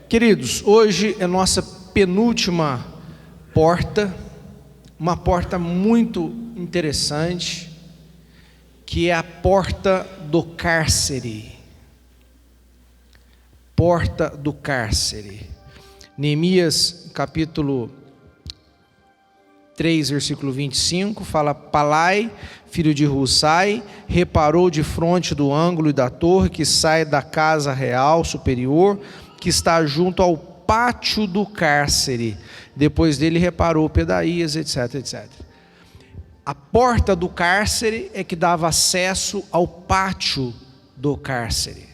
Queridos, hoje é nossa penúltima porta, uma porta muito interessante, que é a porta do cárcere. Porta do cárcere. Neemias, capítulo 3, versículo 25, fala: Palai, filho de Rusai, reparou de fronte do ângulo e da torre que sai da casa real superior, que está junto ao pátio do cárcere. Depois dele reparou Pedaías, etc, etc. A porta do cárcere é que dava acesso ao pátio do cárcere.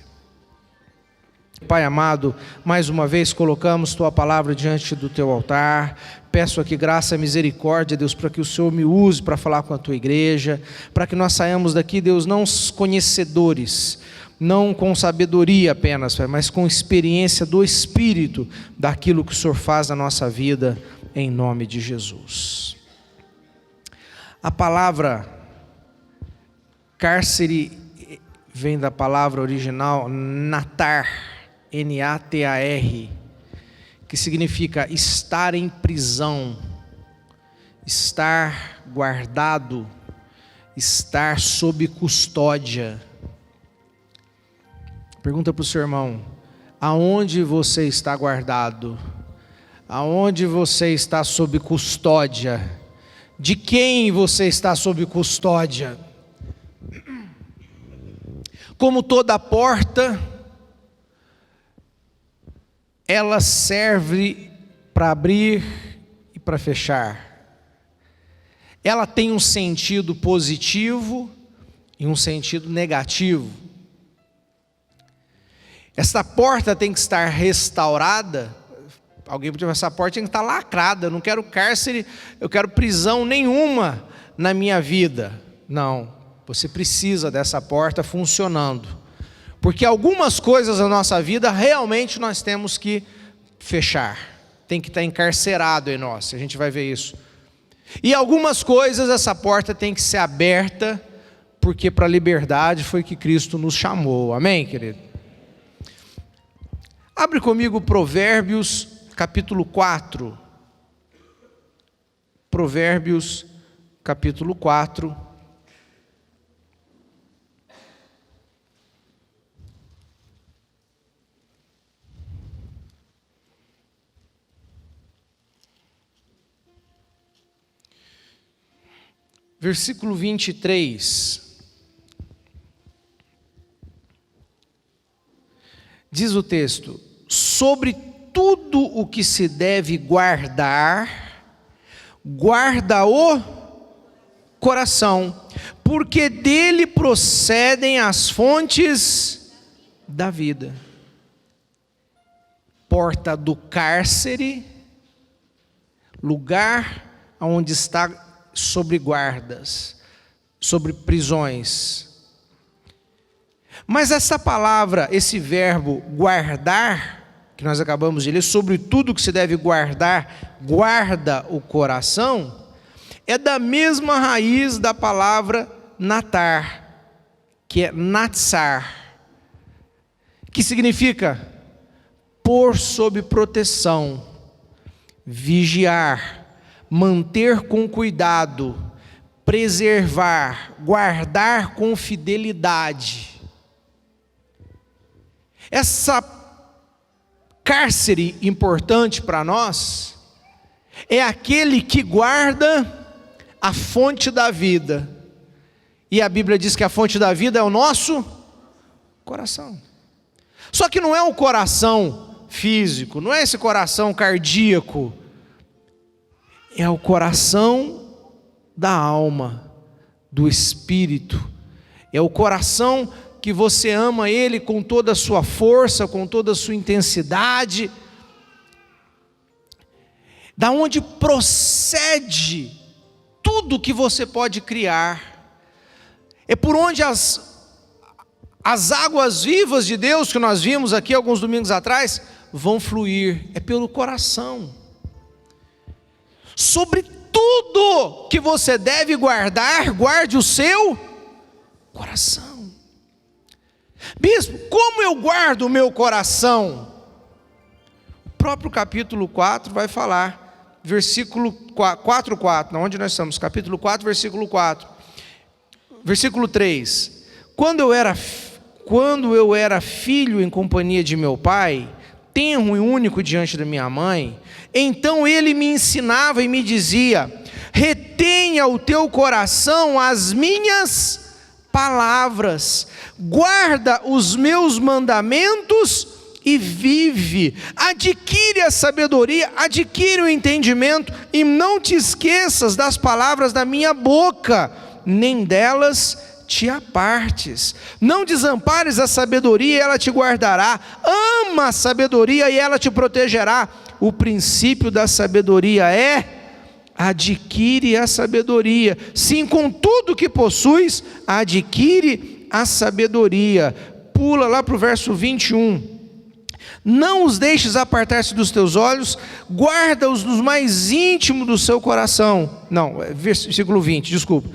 Pai amado, mais uma vez colocamos Tua palavra diante do Teu altar. Peço aqui graça e misericórdia, Deus, para que o Senhor me use para falar com a Tua igreja, para que nós saímos daqui, Deus, não conhecedores, não com sabedoria apenas, mas com experiência do Espírito, daquilo que o Senhor faz na nossa vida, em nome de Jesus. A palavra cárcere vem da palavra original natar, N-A-T-A-R, que significa estar em prisão, estar guardado, estar sob custódia. Pergunta para o seu irmão: aonde você está guardado? Aonde você está sob custódia? De quem você está sob custódia? Como toda porta, ela serve para abrir e para fechar. Ela tem um sentido positivo e um sentido negativo. Essa porta tem que estar restaurada. Alguém podia pensar: essa porta tem que estar lacrada. Eu não quero cárcere, eu quero prisão nenhuma na minha vida. Não, você precisa dessa porta funcionando, porque algumas coisas na nossa vida realmente nós temos que fechar, tem que estar encarcerado em nós, a gente vai ver isso. E algumas coisas essa porta tem que ser aberta, porque para a liberdade foi que Cristo nos chamou, amém, querido? Abre comigo Provérbios capítulo 4, Provérbios capítulo 4, versículo 23, diz o texto: sobre tudo o que se deve guardar, guarda o coração, porque dele procedem as fontes da vida. Porta do cárcere, lugar onde está sobre guardas, sobre prisões. Mas essa palavra, esse verbo guardar, que nós acabamos de ler, sobre tudo que se deve guardar, guarda o coração, é da mesma raiz da palavra natar, que é natsar, que significa pôr sob proteção, vigiar, manter com cuidado, preservar, guardar com fidelidade. Essa cárcere importante para nós é aquele que guarda a fonte da vida. E a Bíblia diz que a fonte da vida é o nosso coração. Só que não é o coração físico, não é esse coração cardíaco. É o coração da alma, do espírito. É o coração que você ama Ele com toda a sua força, com toda a sua intensidade. Da onde procede tudo que você pode criar. É por onde as águas vivas de Deus, que nós vimos aqui alguns domingos atrás, vão fluir. É pelo coração. Sobre tudo que você deve guardar, guarde o seu coração. Bispo, como eu guardo o meu coração? próprio capítulo 4 vai falar, versículo 4, onde nós estamos? Capítulo 4, versículo 4. Versículo 3. Quando eu era filho em companhia de meu pai, tenro e único diante da minha mãe, então ele me ensinava e me dizia: retenha o teu coração as minhas palavras, guarda os meus mandamentos e vive. Adquire a sabedoria, adquire o entendimento, e não te esqueças das palavras da minha boca, nem delas te apartes. Não desampares a sabedoria, ela te guardará. Ama a sabedoria e ela te protegerá. O princípio da sabedoria é: adquire a sabedoria. Sim, com tudo que possuis, adquire a sabedoria. Pula lá para o verso 21. Não os deixes apartar-se dos teus olhos, guarda-os no mais íntimo do seu coração. Não, versículo 20, desculpa.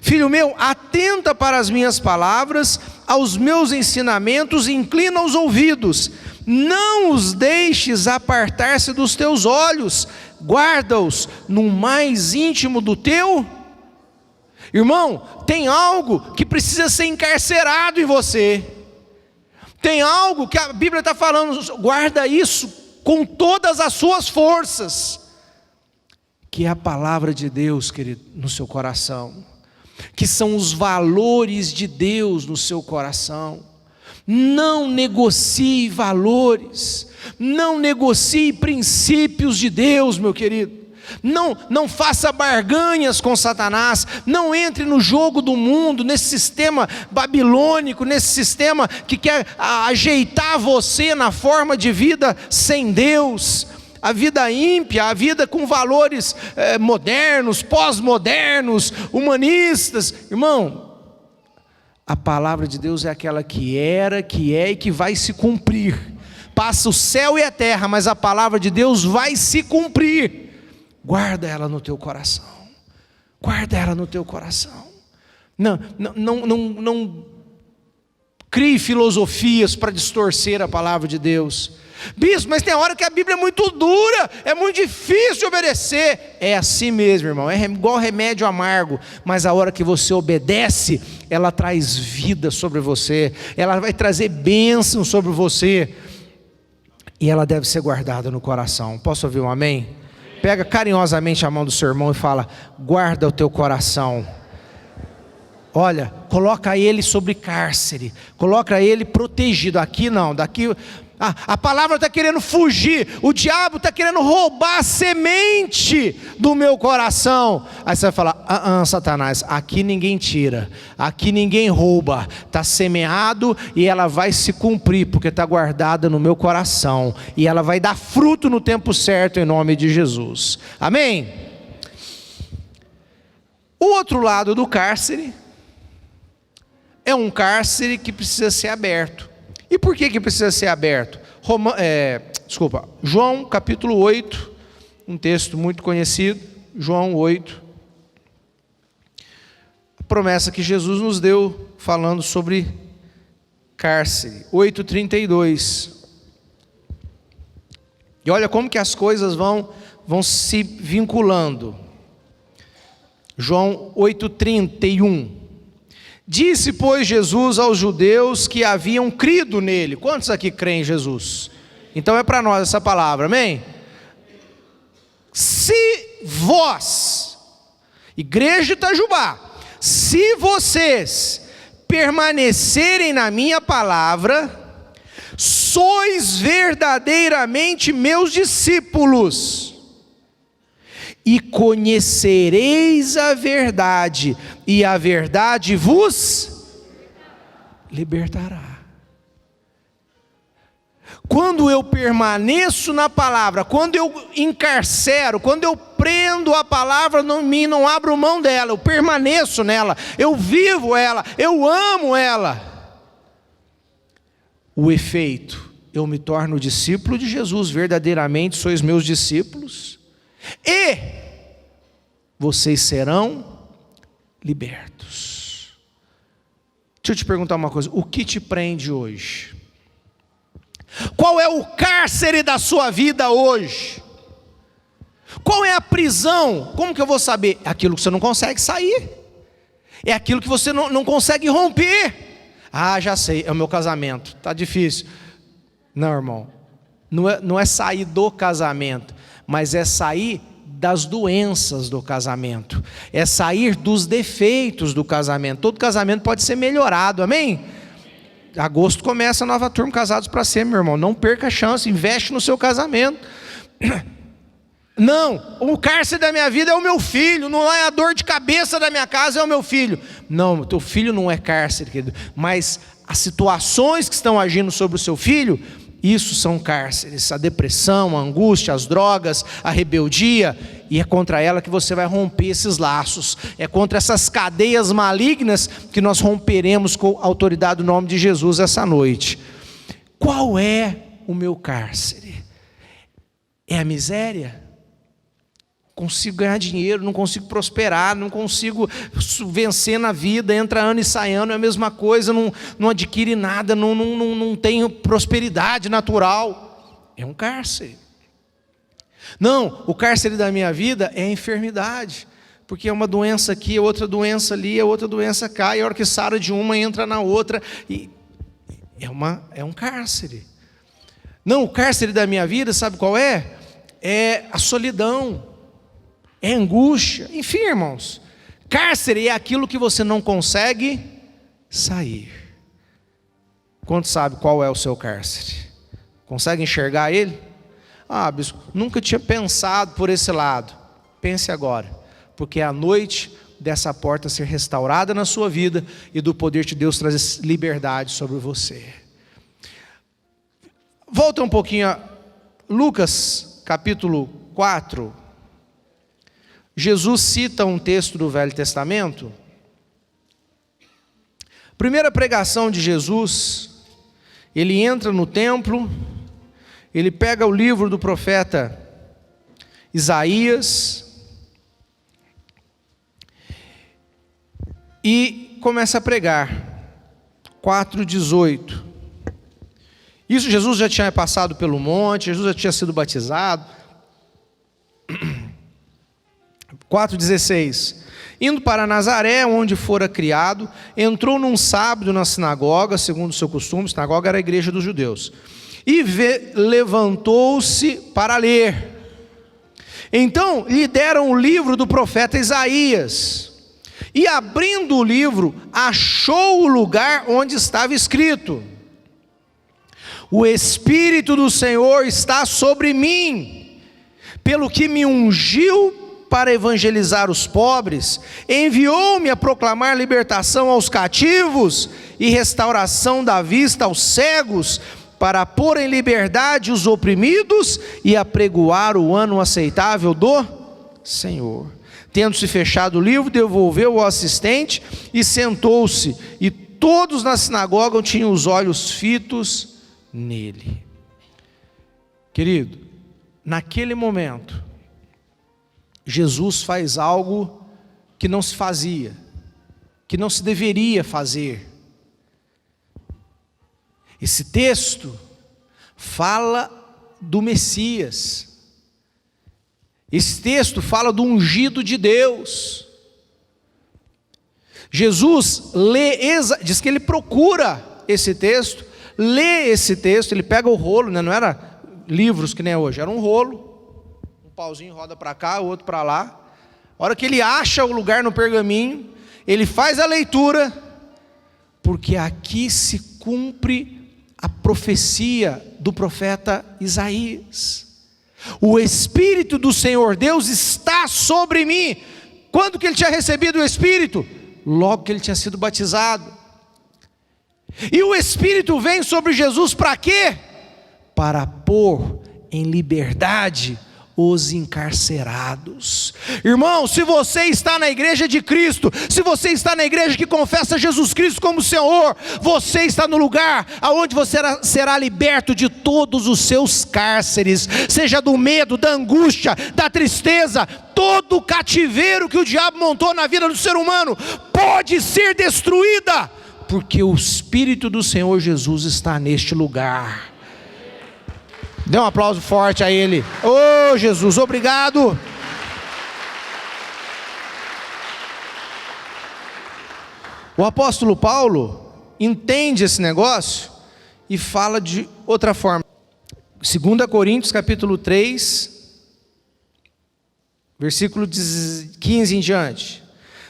Filho meu, atenta para as minhas palavras, aos meus ensinamentos, inclina os ouvidos. Não os deixes apartar-se dos teus olhos, guarda-os no mais íntimo do teu. Irmão, tem algo que precisa ser encarcerado em você. Tem algo que a Bíblia está falando, guarda isso com todas as suas forças, que é a palavra de Deus, querido, no seu coração, que são os valores de Deus no seu coração. Não negocie valores, não negocie princípios de Deus, meu querido. Não faça barganhas com Satanás, não entre no jogo do mundo, nesse sistema babilônico, nesse sistema que quer ajeitar você na forma de vida sem Deus, a vida ímpia, a vida com valores modernos, pós-modernos, humanistas. Irmão, a palavra de Deus é aquela que era, que é e que vai se cumprir. Passa o céu e a terra, mas a palavra de Deus vai se cumprir. Guarda ela no teu coração. Guarda ela no teu coração. Não crie filosofias para distorcer a palavra de Deus. Bispo, mas tem hora que a Bíblia é muito dura, é muito difícil de obedecer. É assim mesmo, irmão, é igual remédio amargo. Mas a hora que você obedece, ela traz vida sobre você, ela vai trazer bênção sobre você, e ela deve ser guardada no coração. Posso ouvir um amém? Pega carinhosamente a mão do seu irmão e fala: guarda o teu coração. Olha, coloca ele sobre cárcere, coloca ele protegido. Aqui não, daqui a palavra está querendo fugir, o diabo está querendo roubar a semente do meu coração. Aí você vai falar: Satanás, aqui ninguém tira, aqui ninguém rouba, está semeado e ela vai se cumprir, porque está guardada no meu coração, e ela vai dar fruto no tempo certo, em nome de Jesus, amém? O outro lado do cárcere é um cárcere que precisa ser aberto. E por que precisa ser aberto? João capítulo 8, um texto muito conhecido, João 8, a promessa que Jesus nos deu, falando sobre cárcere, 8:32. E olha como que as coisas vão se vinculando. João 8:31. Disse, pois, Jesus aos judeus que haviam crido nele. Quantos aqui creem em Jesus? Então é para nós essa palavra, amém? Se vós, igreja de Itajubá, se vocês permanecerem na minha palavra, sois verdadeiramente meus discípulos, e conhecereis a verdade, e a verdade vos libertará. Quando eu permaneço na palavra, quando eu encarcero, quando eu prendo a palavra em mim, não abro mão dela, eu permaneço nela, eu vivo ela, eu amo ela. O efeito, eu me torno discípulo de Jesus, verdadeiramente sois meus discípulos, e vocês serão libertos. Deixa eu te perguntar uma coisa: o que te prende hoje? qual é o cárcere da sua vida hoje? Qual é a prisão? Como que eu vou saber? É aquilo que você não consegue sair, é aquilo que você não consegue romper. Ah, já sei, é o meu casamento, está difícil. Não, irmão, não é sair do casamento, mas é sair das doenças do casamento, é sair dos defeitos do casamento. Todo casamento pode ser melhorado, amém? Agosto começa a nova turma Casados para Sempre, meu irmão, não perca a chance, investe no seu casamento. Não, o cárcere da minha vida é o meu filho, não é a dor de cabeça da minha casa, é o meu filho. Não, teu filho não é cárcere, querido, mas as situações que estão agindo sobre o seu filho, isso são cárceres, a depressão, a angústia, as drogas, a rebeldia, e é contra ela que você vai romper esses laços, é contra essas cadeias malignas que nós romperemos com a autoridade do nome de Jesus essa noite. Qual é o meu cárcere? É a miséria? Consigo ganhar dinheiro, não consigo prosperar, não consigo vencer na vida, entra ano e sai ano, é a mesma coisa, não adquire nada, não tenho prosperidade natural. É um cárcere. Não, o cárcere da minha vida é a enfermidade, porque é uma doença aqui, é outra doença ali, é outra doença cá, e a hora que sara de uma entra na outra, e é um cárcere. Não, o cárcere da minha vida, sabe qual é? É a solidão, é angústia, enfim, irmãos, cárcere é aquilo que você não consegue sair. Quantos sabe qual é o seu cárcere? Consegue enxergar ele? Ah, bispo, nunca tinha pensado por esse lado. Pense agora, porque é a noite dessa porta ser restaurada na sua vida e do poder de Deus trazer liberdade sobre você. Volta um pouquinho a Lucas capítulo 4. Jesus cita um texto do Velho Testamento. Primeira pregação de Jesus, ele entra no templo, ele pega o livro do profeta Isaías e começa a pregar. 4:18. Isso, Jesus já tinha passado pelo monte, Jesus já tinha sido batizado. 4:16. Indo para Nazaré, onde fora criado, entrou num sábado na sinagoga, segundo o seu costume. A sinagoga era a igreja dos judeus, e levantou-se para ler. Então lhe deram o livro do profeta Isaías, e abrindo o livro, achou o lugar onde estava escrito: o Espírito do Senhor está sobre mim, pelo que me ungiu para evangelizar os pobres, enviou-me a proclamar libertação aos cativos e restauração da vista aos cegos, para pôr em liberdade os oprimidos e apregoar o ano aceitável do Senhor. Tendo-se fechado o livro, devolveu ao assistente e sentou-se, e todos na sinagoga tinham os olhos fitos nele. Querido, naquele momento, Jesus faz algo que não se fazia, que não se deveria fazer. Esse texto fala do Messias. Esse texto fala do ungido de Deus. Jesus diz que ele procura esse texto, lê esse texto, ele pega o rolo, né? Não era livros que nem hoje, era um rolo. Pauzinho roda para cá, o outro para lá. A hora que ele acha o lugar no pergaminho, ele faz a leitura, porque aqui se cumpre a profecia do profeta Isaías. O Espírito do Senhor Deus está sobre mim. Quando que ele tinha recebido o Espírito? Logo que ele tinha sido batizado. E o Espírito vem sobre Jesus para quê? Para pôr em liberdade os encarcerados. Irmão, se você está na igreja de Cristo, se você está na igreja que confessa Jesus Cristo como Senhor, você está no lugar aonde você será liberto de todos os seus cárceres, seja do medo, da angústia, da tristeza. Todo o cativeiro que o diabo montou na vida do ser humano pode ser destruída, porque o Espírito do Senhor Jesus está neste lugar. Dê um aplauso forte a Ele. Oh, Jesus, obrigado. O apóstolo Paulo entende esse negócio e fala de outra forma. 2 Coríntios capítulo 3, versículo 15 em diante.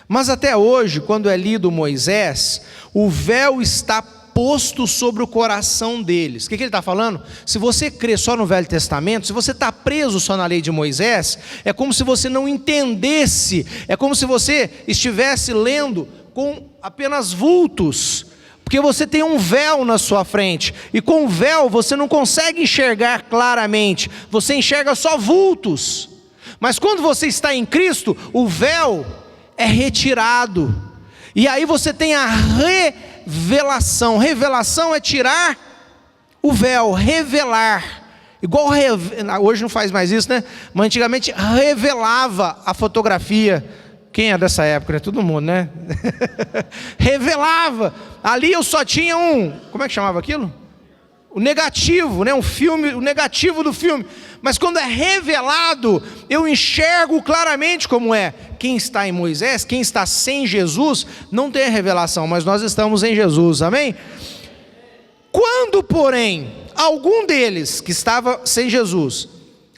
Mas até hoje, quando é lido Moisés, o véu está posto sobre o coração deles. O que ele está falando? Se você crê só no Velho Testamento, se você está preso só na lei de Moisés, é como se você não entendesse, é como se você estivesse lendo com apenas vultos, porque você tem um véu na sua frente, e com o véu você não consegue enxergar claramente, você enxerga só vultos. Mas quando você está em Cristo, o véu é retirado, e aí você tem a revelação. Revelação é tirar o véu, revelar. Igual hoje não faz mais isso, né? Mas antigamente revelava a fotografia. Quem é dessa época, né? Todo mundo, né? Revelava. Ali eu só tinha como é que chamava aquilo? O negativo, né? Um filme, o negativo do filme. Mas quando é revelado, eu enxergo claramente como é. Quem está em Moisés, quem está sem Jesus, não tem a revelação, mas nós estamos em Jesus, amém? Quando, porém, algum deles que estava sem Jesus,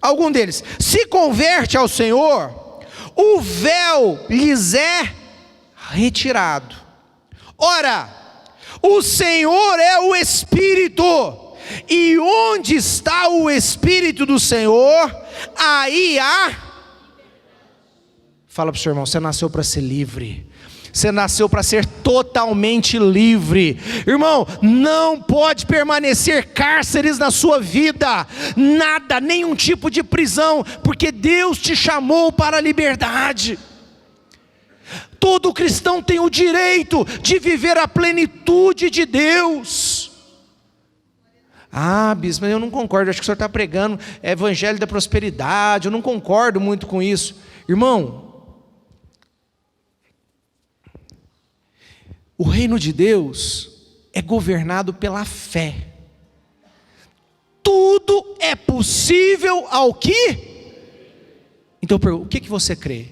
algum deles se converte ao Senhor, o véu lhes é retirado. Ora, o Senhor é o Espírito, e onde está o Espírito do Senhor, aí há... Fala para o seu irmão, você nasceu para ser livre. Você nasceu para ser totalmente livre. Irmão, não pode permanecer cárceres na sua vida. Nada, nenhum tipo de prisão. Porque Deus te chamou para a liberdade. Todo cristão tem o direito de viver a plenitude de Deus. Ah, bispo, eu não concordo. Acho que o senhor está pregando evangelho da prosperidade. Eu não concordo muito com isso. Irmão, o reino de Deus é governado pela fé. Tudo é possível ao que? Então eu pergunto, o que você crê?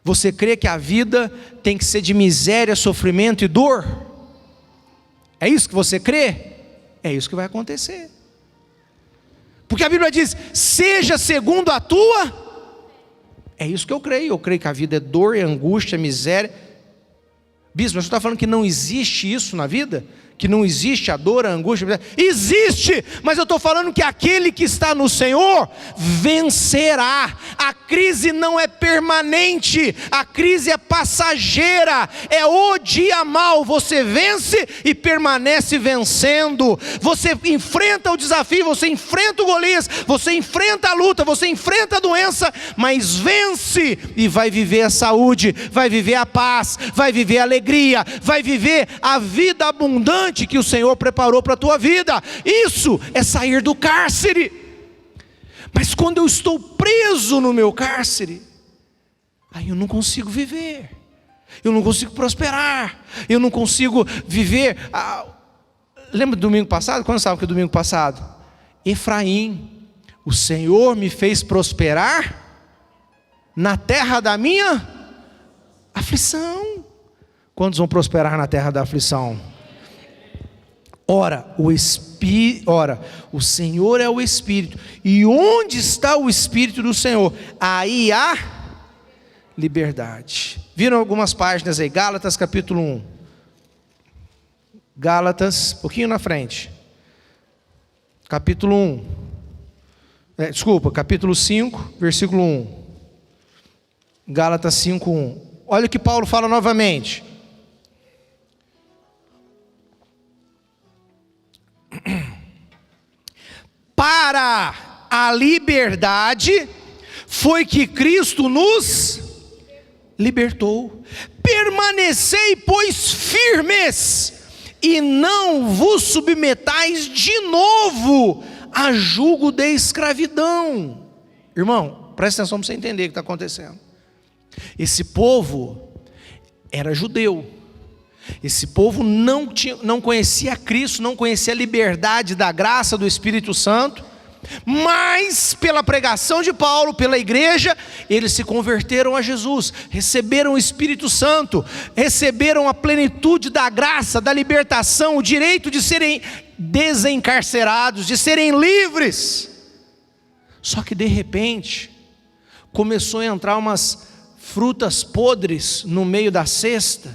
Você crê que a vida tem que ser de miséria, sofrimento e dor? É isso que você crê? É isso que vai acontecer. Porque a Bíblia diz, seja segundo a tua. É isso que eu creio que a vida é dor, é angústia, é miséria. Bispo, mas você está falando que não existe isso na vida? Que não existe a dor, a angústia? Existe, mas eu estou falando que aquele que está no Senhor vencerá. A crise não é permanente, a crise é passageira, é o dia mau. Você vence e permanece vencendo. Você enfrenta o desafio, você enfrenta o Golias, você enfrenta a luta, você enfrenta a doença, mas vence e vai viver a saúde, vai viver a paz, vai viver a alegria, vai viver a vida abundante que o Senhor preparou para a tua vida. Isso é sair do cárcere. Mas quando eu estou preso no meu cárcere, aí eu não consigo viver, eu não consigo prosperar, eu não consigo viver. Lembra do domingo passado? Quando estava aqui domingo passado? Efraim, o Senhor me fez prosperar na terra da minha aflição. Quantos vão prosperar na terra da aflição? Ora, o Senhor é o Espírito, e onde está o Espírito do Senhor, aí há liberdade. Viram algumas páginas aí? Gálatas capítulo 1. Gálatas, um pouquinho na frente. Capítulo 1. Capítulo 5, versículo 1. Gálatas 5, 1. Olha o que Paulo fala novamente. Para a liberdade foi que Cristo nos libertou. Permanecei, pois, firmes, e não vos submetais de novo a jugo de escravidão. Irmão, presta atenção para você entender o que está acontecendo. Esse povo era judeu, Esse povo não conhecia Cristo, não conhecia a liberdade da graça do Espírito Santo, mas pela pregação de Paulo, pela igreja, eles se converteram a Jesus, receberam o Espírito Santo, receberam a plenitude da graça, da libertação, o direito de serem desencarcerados, de serem livres. Só que de repente começou a entrar umas frutas podres no meio da cesta,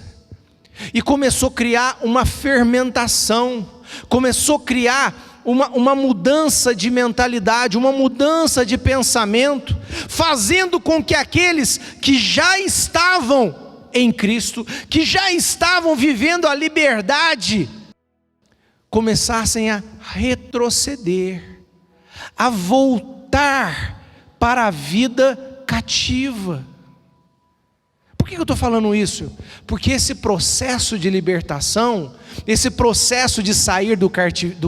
e começou a criar uma fermentação, começou a criar uma mudança de mentalidade, uma mudança de pensamento, fazendo com que aqueles que já estavam em Cristo, que já estavam vivendo a liberdade, começassem a retroceder, a voltar para a vida cativa. Por que eu estou falando isso? Porque esse processo de libertação, esse processo de sair do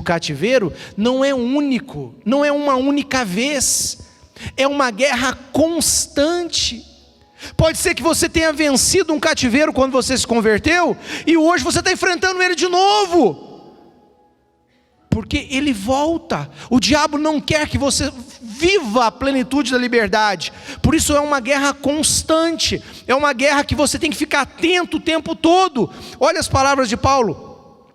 cativeiro, não é único, não é uma única vez, é uma guerra constante. Pode ser que você tenha vencido um cativeiro quando você se converteu, e hoje você está enfrentando ele de novo, porque ele volta. O diabo não quer que você viva a plenitude da liberdade, por isso é uma guerra constante, é uma guerra que você tem que ficar atento o tempo todo. Olha as palavras de Paulo: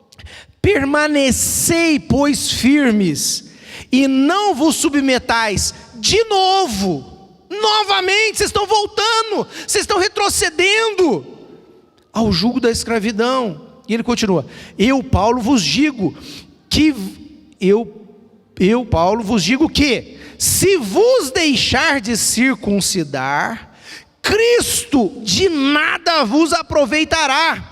permanecei, pois, firmes, e não vos submetais de novo, novamente, vocês estão voltando, vocês estão retrocedendo ao jugo da escravidão. E ele continua: eu, Paulo, vos digo que se vos deixar de circuncidar, Cristo de nada vos aproveitará.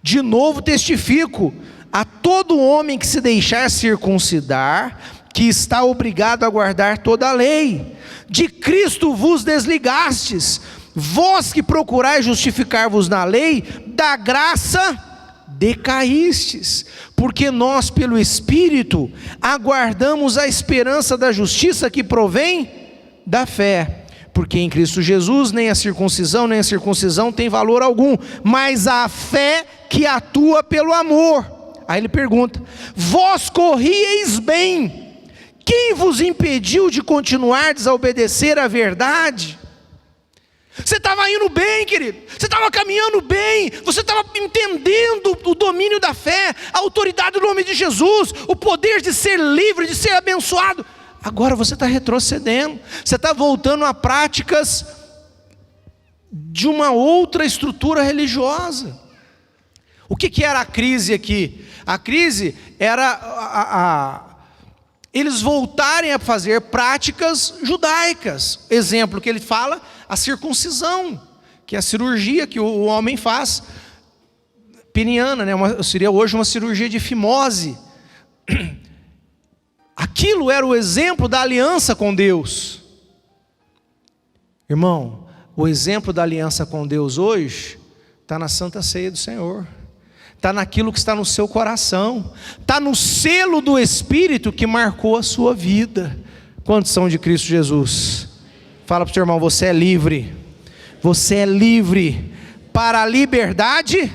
De novo testifico a todo homem que se deixar circuncidar, que está obrigado a guardar toda a lei. De Cristo vos desligastes, vós que procurais justificar-vos na lei, da graça decaístes, porque nós pelo Espírito aguardamos a esperança da justiça que provém da fé. Porque em Cristo Jesus nem a circuncisão nem a circuncisão tem valor algum, mas a fé que atua pelo amor. Aí ele pergunta: vós corrieis bem, quem vos impediu de continuar a obedecer à verdade? Você estava indo bem, querido, você estava caminhando bem, você estava entendendo o domínio da fé, a autoridade do nome de Jesus, o poder de ser livre, de ser abençoado. Agora você está retrocedendo, você está voltando a práticas de uma outra estrutura religiosa. O que era a crise aqui? A crise era eles voltarem a fazer práticas judaicas. Exemplo que ele fala: a circuncisão, que é a cirurgia que o homem faz, peniana, né? Seria hoje uma cirurgia de fimose. Aquilo era o exemplo da aliança com Deus. Irmão, o exemplo da aliança com Deus hoje está na Santa Ceia do Senhor, está naquilo que está no seu coração, está no selo do Espírito que marcou a sua vida. Quantos são de Cristo Jesus? Fala para o seu irmão: você é livre, você é livre para a liberdade,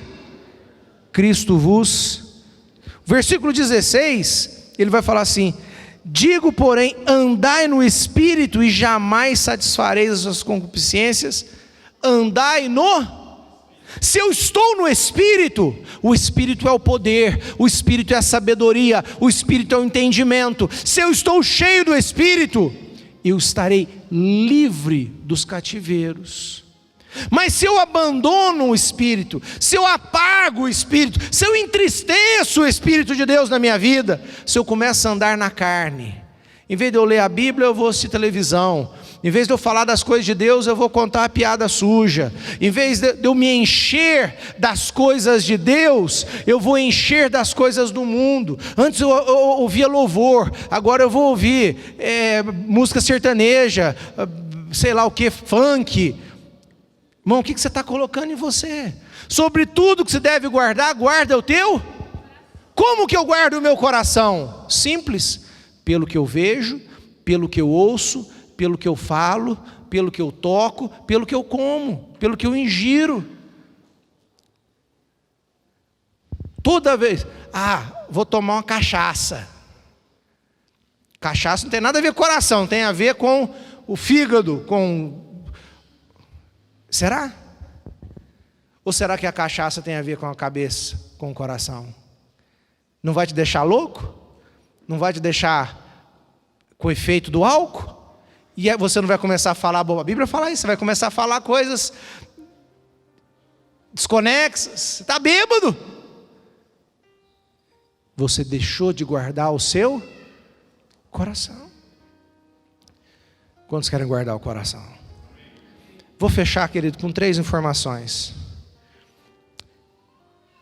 Cristo vos. Versículo 16, ele vai falar assim: digo, porém, andai no Espírito e jamais satisfareis as suas concupiscências. Andai no... Se eu estou no Espírito, o Espírito é o poder, o Espírito é a sabedoria, o Espírito é o entendimento. Se eu estou cheio do Espírito, eu estarei livre dos cativeiros. Mas se eu abandono o Espírito, se eu apago o Espírito, se eu entristeço o Espírito de Deus na minha vida, se eu começo a andar na carne, em vez de eu ler a Bíblia, eu vou assistir televisão. Em vez de eu falar das coisas de Deus, eu vou contar a piada suja. Em vez de eu me encher das coisas de Deus, eu vou encher das coisas do mundo. Antes eu ouvia louvor, agora eu vou ouvir música sertaneja, sei lá o que, funk. Irmão, o que você está colocando em você? Sobre tudo que você deve guardar, guarda o teu. Como que eu guardo o meu coração? Simples: pelo que eu vejo, pelo que eu ouço, pelo que eu falo, pelo que eu toco, pelo que eu como, pelo que eu ingiro. Toda vez, vou tomar uma cachaça. Cachaça não tem nada a ver com coração, tem a ver com o fígado, Será? Ou será que a cachaça tem a ver com a cabeça, com o coração? Não vai te deixar louco? Não vai te deixar com o efeito do álcool? E você não vai começar a falar, a Bíblia fala isso, você vai começar a falar coisas desconexas, você está bêbado. Você deixou de guardar o seu coração. Quantos querem guardar o coração? Vou fechar, querido, com 3 informações.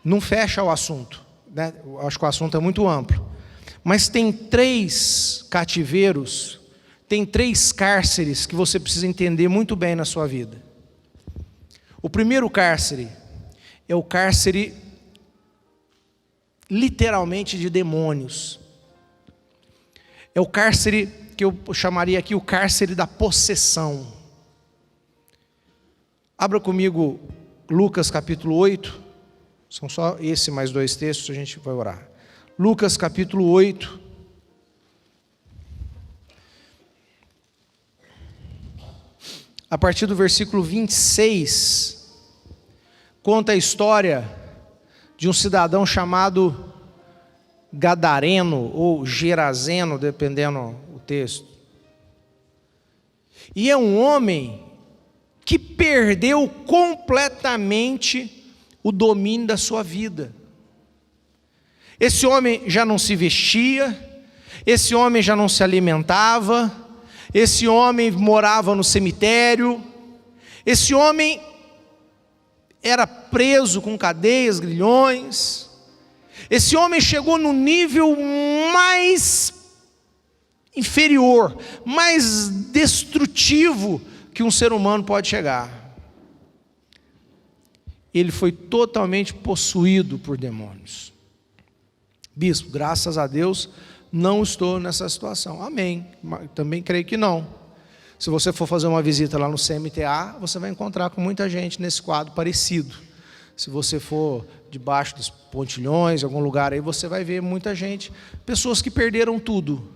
Não fecha o assunto, né? Eu acho que o assunto é muito amplo. Mas tem 3 cativeiros, tem 3 cárceres que você precisa entender muito bem na sua vida. O primeiro cárcere é o cárcere literalmente de demônios. É o cárcere que eu chamaria aqui o cárcere da possessão. Abra comigo Lucas capítulo 8. São só esse mais 2 textos, a gente vai orar. Lucas capítulo 8. A partir do versículo 26, conta a história de um cidadão chamado Gadareno, ou Gerazeno, dependendo do texto. E é um homem que perdeu completamente o domínio da sua vida. Esse homem já não se vestia, esse homem já não se alimentava, esse homem morava no cemitério, esse homem era preso com cadeias, grilhões. Esse homem chegou no nível mais inferior, mais destrutivo que um ser humano pode chegar. Ele foi totalmente possuído por demônios. Bispo, graças a Deus, não estou nessa situação. Amém. Também creio que não. Se você for fazer uma visita lá no CMTA, você vai encontrar com muita gente nesse quadro parecido. Se você for debaixo dos pontilhões, em algum lugar aí, você vai ver muita gente. Pessoas que perderam tudo.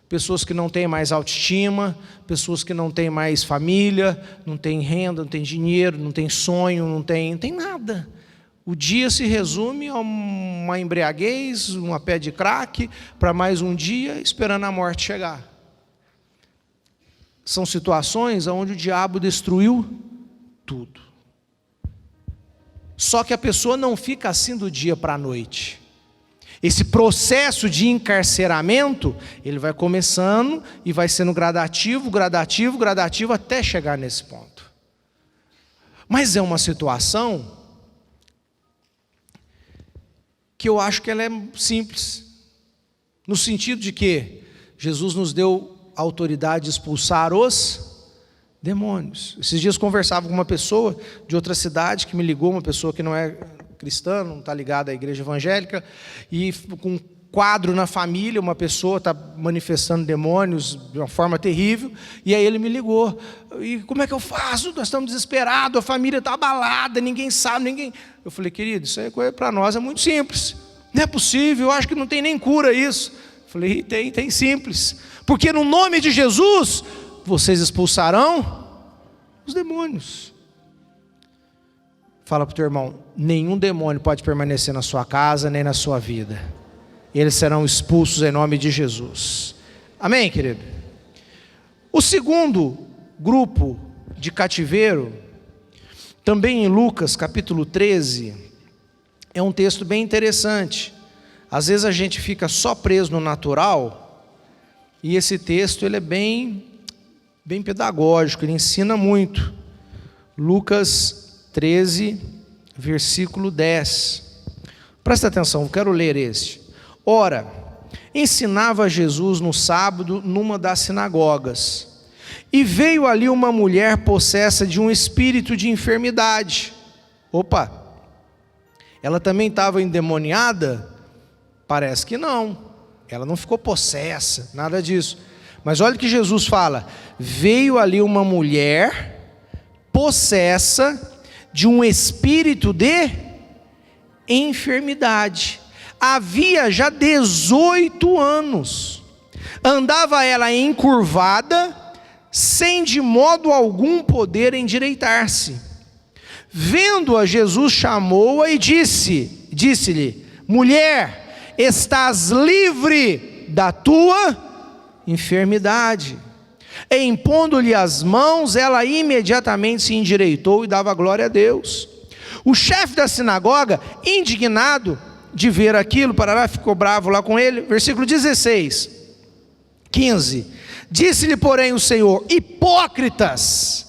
Pessoas que não têm mais autoestima, pessoas que não têm mais família, não têm renda, não têm dinheiro, não têm sonho, não tem nada. O dia se resume a uma embriaguez, uma pé de crack, para mais um dia esperando a morte chegar. São situações onde o diabo destruiu tudo. Só que a pessoa não fica assim do dia para a noite. Esse processo de encarceramento, ele vai começando e vai sendo gradativo, gradativo, gradativo, até chegar nesse ponto. Mas é uma situação que eu acho que ela é simples, no sentido de que Jesus nos deu autoridade de expulsar os demônios. Esses dias eu conversava com uma pessoa de outra cidade que me ligou, uma pessoa que não é cristã, não está ligada à igreja evangélica, e com um quadro na família, uma pessoa está manifestando demônios de uma forma terrível, e aí ele me ligou, e como é que eu faço? Nós estamos desesperados, a família está abalada, ninguém sabe, Eu falei, querido, isso aí para nós é muito simples, não é possível, eu acho que não tem nem cura isso. Eu falei, tem simples, porque no nome de Jesus, vocês expulsarão os demônios. Fala para o teu irmão, nenhum demônio pode permanecer na sua casa, nem na sua vida. Eles serão expulsos em nome de Jesus. Amém, querido? O segundo grupo de cativeiro, também em Lucas capítulo 13, é um texto bem interessante. Às vezes a gente fica só preso no natural, e esse texto ele é bem pedagógico, ele ensina muito. Lucas 13, versículo 10. Presta atenção, eu quero ler este. Ora, ensinava Jesus no sábado numa das sinagogas, e veio ali uma mulher possessa de um espírito de enfermidade. Opa, ela também estava endemoniada? Parece que não, ela não ficou possessa, nada disso. Mas olha o que Jesus fala, veio ali uma mulher possessa de um espírito de enfermidade. Havia já 18 anos. Andava ela encurvada, sem de modo algum poder endireitar-se. Vendo-a, Jesus chamou-a e disse-lhe: mulher, estás livre da tua enfermidade. E impondo-lhe as mãos, ela imediatamente se endireitou e dava glória a Deus. O chefe da sinagoga, indignado de ver aquilo, ficou bravo lá com ele. Versículo 16, 15. Disse-lhe, porém, o Senhor: hipócritas,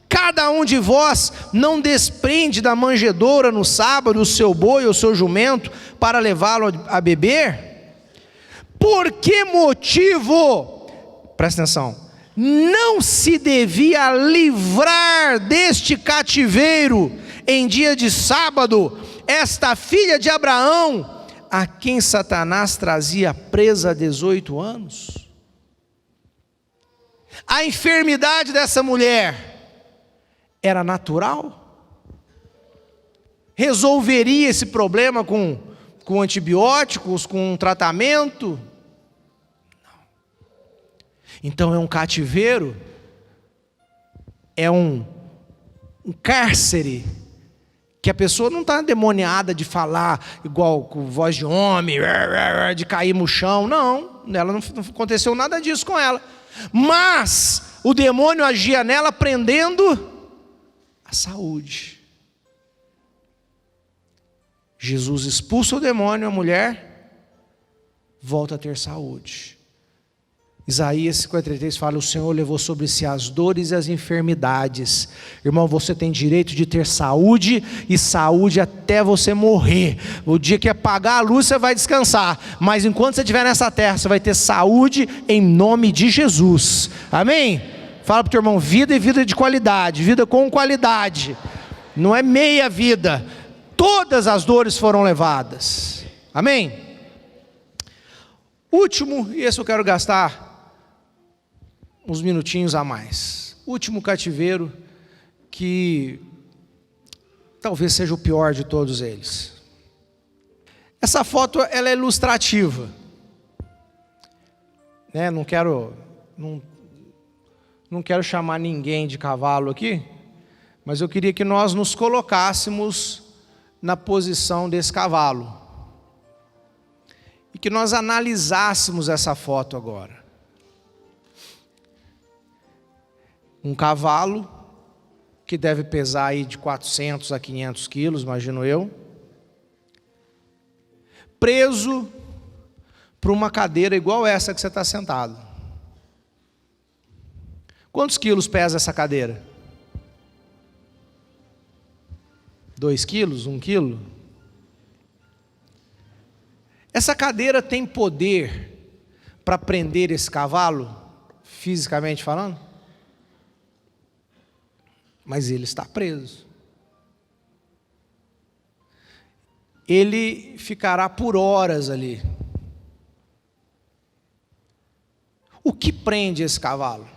cada um de vós não desprende da manjedoura no sábado o seu boi ou o seu jumento para levá-lo a beber? Por que motivo, presta atenção, não se devia livrar deste cativeiro em dia de sábado esta filha de Abraão, a quem Satanás trazia presa há 18 anos? A enfermidade dessa mulher era natural? Resolveria esse problema com antibióticos, com um tratamento? Não. Então é um cativeiro, é um cárcere, que a pessoa não está endemoniada de falar igual com voz de homem, de cair no chão. Não, ela não aconteceu nada disso com ela. Mas o demônio agia nela prendendo a saúde. Jesus expulsa o demônio, a mulher volta a ter saúde. Isaías 53 fala: o Senhor levou sobre si as dores e as enfermidades. Irmão, você tem direito de ter saúde, e saúde até você morrer. O dia que apagar a luz você vai descansar, mas enquanto você estiver nessa terra, você vai ter saúde em nome de Jesus. Amém? Fala para o teu irmão: vida e vida de qualidade, vida com qualidade, não é meia vida. Todas as dores foram levadas. Amém? Último, e esse eu quero gastar uns minutinhos a mais. Último cativeiro, que talvez seja o pior de todos eles. Essa foto, ela é ilustrativa, né? Não quero chamar ninguém de cavalo aqui, mas eu queria que nós nos colocássemos na posição desse cavalo e que nós analisássemos essa foto agora. Um cavalo que deve pesar aí de 400 a 500 quilos, imagino eu, preso para uma cadeira igual essa que você está sentado. Quantos quilos pesa essa cadeira? 2 quilos? 1 quilo? Essa cadeira tem poder para prender esse cavalo, fisicamente falando? Mas ele está preso. Ele ficará por horas ali. O que prende esse cavalo?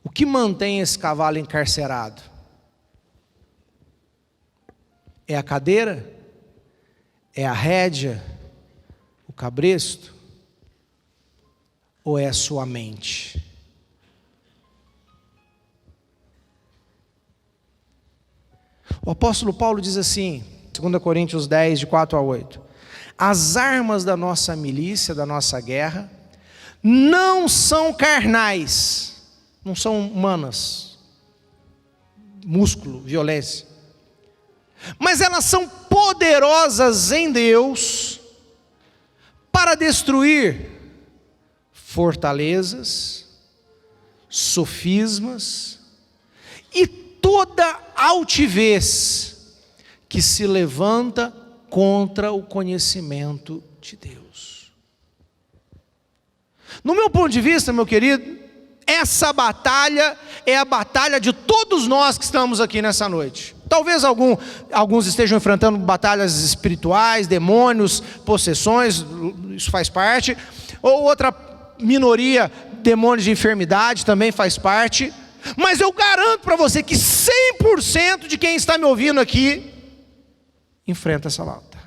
O que mantém esse cavalo encarcerado? É a cadeira? É a rédea? O cabresto? Ou é a sua mente? O apóstolo Paulo diz assim, 2 Coríntios 10, de 4 a 8: as armas da nossa milícia, da nossa guerra, não são carnais, não são humanas, músculo, violência, mas elas são poderosas em Deus para destruir fortalezas, sofismas e toda altivez que se levanta contra o conhecimento de Deus. No meu ponto de vista, meu querido, essa batalha é a batalha de todos nós que estamos aqui nessa noite. Talvez alguns estejam enfrentando batalhas espirituais, demônios, possessões, isso faz parte. Ou outra minoria, demônios de enfermidade, também faz parte. Mas eu garanto para você que 100% de quem está me ouvindo aqui enfrenta essa luta.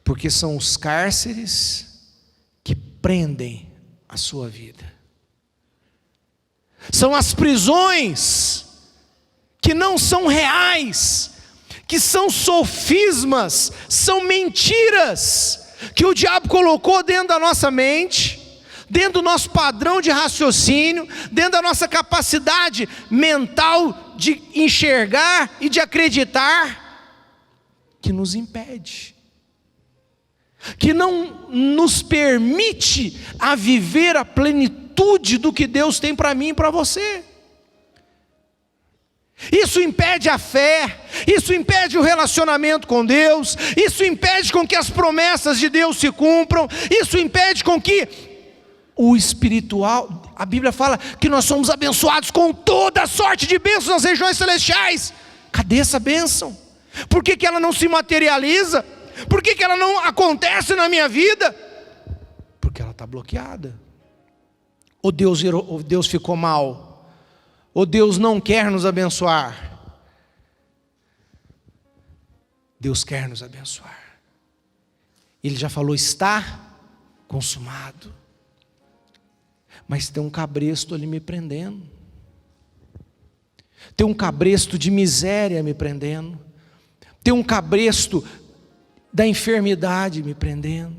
Porque são os cárceres que prendem a sua vida. São as prisões que não são reais, que são sofismas, são mentiras, que o diabo colocou dentro da nossa mente, dentro do nosso padrão de raciocínio, dentro da nossa capacidade mental de enxergar e de acreditar, que nos impede, que não nos permite a viver a plenitude do que Deus tem para mim e para você. Isso impede a fé, isso impede o relacionamento com Deus, isso impede com que as promessas de Deus se cumpram, isso impede com que o espiritual, a Bíblia fala que nós somos abençoados com toda sorte de bênçãos nas regiões celestiais. Cadê essa bênção? Por que ela não se materializa? Por que ela não acontece na minha vida? Porque ela está bloqueada. Ou Deus ficou mal? Ou Deus não quer nos abençoar? Deus quer nos abençoar. Ele já falou, está consumado. Mas tem um cabresto ali me prendendo. Tem um cabresto de miséria me prendendo. Tem um cabresto da enfermidade me prendendo.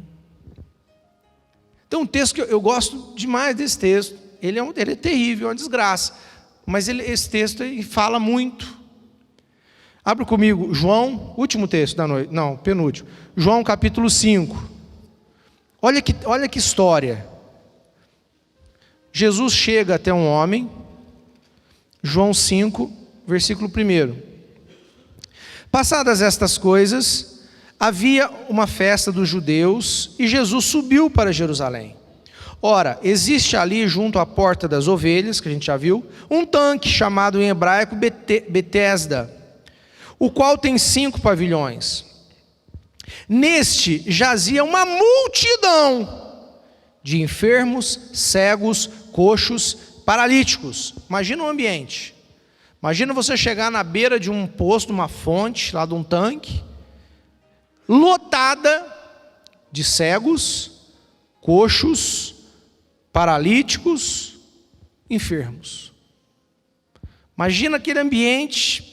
Tem um texto que eu gosto demais desse texto. Ele é terrível, é uma desgraça. Mas esse texto fala muito. Abra comigo, João, último texto da noite, não, penúltimo. João capítulo 5. Olha que história. Jesus chega até um homem, João 5, versículo 1. Passadas estas coisas, havia uma festa dos judeus e Jesus subiu para Jerusalém. Ora, existe ali junto à porta das ovelhas, que a gente já viu, um tanque chamado em hebraico Betesda, o qual tem 5 pavilhões. Neste jazia uma multidão de enfermos, cegos, coxos, paralíticos. Imagina o ambiente. Imagina você chegar na beira de um poço, uma fonte, lá de um tanque, lotada de cegos, coxos, paralíticos, enfermos. Imagina aquele ambiente.